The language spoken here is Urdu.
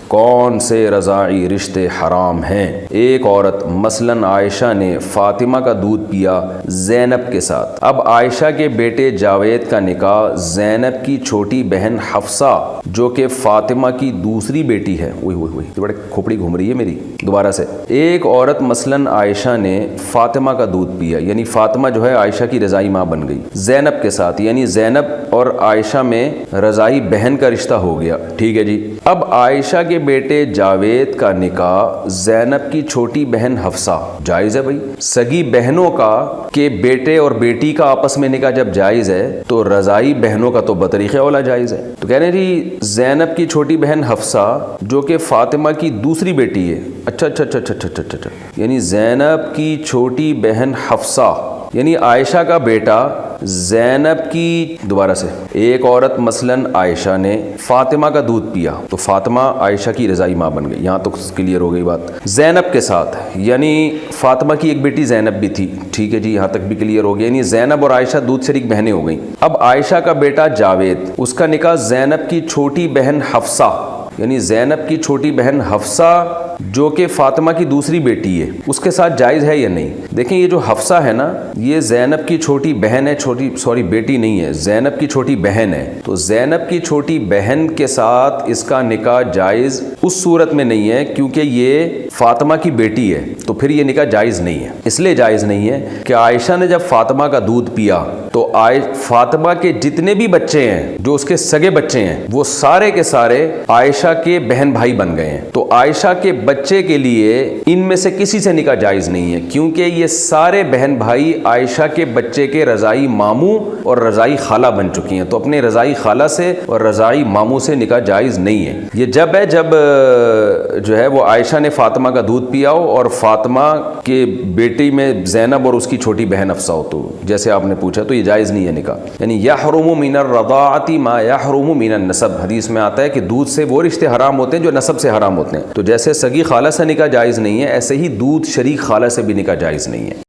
کون سے رضاعی رشتے حرام ہیں؟ ایک عورت مثلاً عائشہ نے فاطمہ کا دودھ پیا زینب کے ساتھ. اب عائشہ کے بیٹے جاوید کا نکاح زینب کی چھوٹی بہن حفصہ جو کہ فاطمہ کی دوسری بیٹی ہے. وہی بڑے کھوپڑی گھوم رہی ہے میری. دوبارہ سے. ایک عورت مثلاً عائشہ نے فاطمہ کا دودھ پیا، یعنی فاطمہ جو ہے عائشہ کی رضائی ماں بن گئی زینب کے ساتھ، یعنی زینب اور عائشہ میں رضائی بہن کا رشتہ ہو گیا. ٹھیک ہے جی. اب عائشہ کے بیٹے جاوید کا نکاح زینب کی چھوٹی بہن حفصہ. جائز ہے بھائی. سگی بہنوں کا کہ بیٹے اور بیٹی کا آپس میں نکاح جب جائز ہے تو رضائی بہنوں کا تو بطریق اولا جائز ہے. تو کہہ رہے ہیں جی زینب کی چھوٹی بہن حفصہ جو کہ فاطمہ کی دوسری بیٹی ہے. اچھا یعنی زینب کی چھوٹی بہن حفصہ یعنی عائشہ کا بیٹا زینب کی. دوبارہ سے. ایک عورت مثلاً عائشہ نے فاطمہ کا دودھ پیا تو فاطمہ عائشہ کی رضائی ماں بن گئی. یہاں تو کلیئر ہو گئی بات. زینب کے ساتھ یعنی فاطمہ کی ایک بیٹی زینب بھی تھی. ٹھیک ہے جی. یہاں تک بھی کلیئر ہو گیا. یعنی زینب اور عائشہ دودھ شریک بہنیں ہو گئیں. اب عائشہ کا بیٹا جاوید اس کا نکاح زینب کی چھوٹی بہن حفصہ یعنی زینب کی چھوٹی بہن حفصہ جو کہ فاطمہ کی دوسری بیٹی ہے اس کے ساتھ جائز ہے یا نہیں؟ دیکھیں یہ جو حفصہ ہے نا یہ زینب کی چھوٹی بہن ہے. بیٹی نہیں ہے، زینب کی چھوٹی بہن ہے. تو زینب کی چھوٹی بہن کے ساتھ اس کا نکاح جائز اس صورت میں نہیں ہے کیونکہ یہ فاطمہ کی بیٹی ہے. تو پھر یہ نکاح جائز نہیں ہے. اس لیے جائز نہیں ہے کہ عائشہ نے جب فاطمہ کا دودھ پیا تو فاطمہ کے جتنے بھی بچے ہیں جو اس کے سگے بچے ہیں وہ سارے کے سارے عائشہ کے بہن بھائی بن گئے ہیں. تو عائشہ کے بچے کے لیے ان میں سے کسی سے نکاح جائز نہیں ہے کیونکہ یہ سارے بہن بھائی عائشہ کے بچے کے رضائی ماموں اور رضائی خالہ بن چکی ہیں. تو اپنے رضائی خالہ سے اور رضائی ماموں سے نکاح جائز نہیں ہے. یہ جب ہے جب جو ہے وہ عائشہ نے فاطمہ کا دودھ پیا ہو اور فاطمہ کے بیٹی میں زینب اور اس کی چھوٹی بہن حفصہ ہو. تو جیسے آپ نے پوچھا تو یہ جائز نہیں ہے نکاح. یعنی یحرم من الرضاعۃ ما یحرم من النسب. حدیث میں آتا ہے کہ دودھ سے وہ رشتے حرام ہوتے ہیں جو نسب سے حرام ہوتے ہیں. تو جیسے سگی خالہ سے نکاح جائز نہیں ہے ایسے ہی دودھ شریک خالہ سے بھی نکاح جائز نہیں ہے.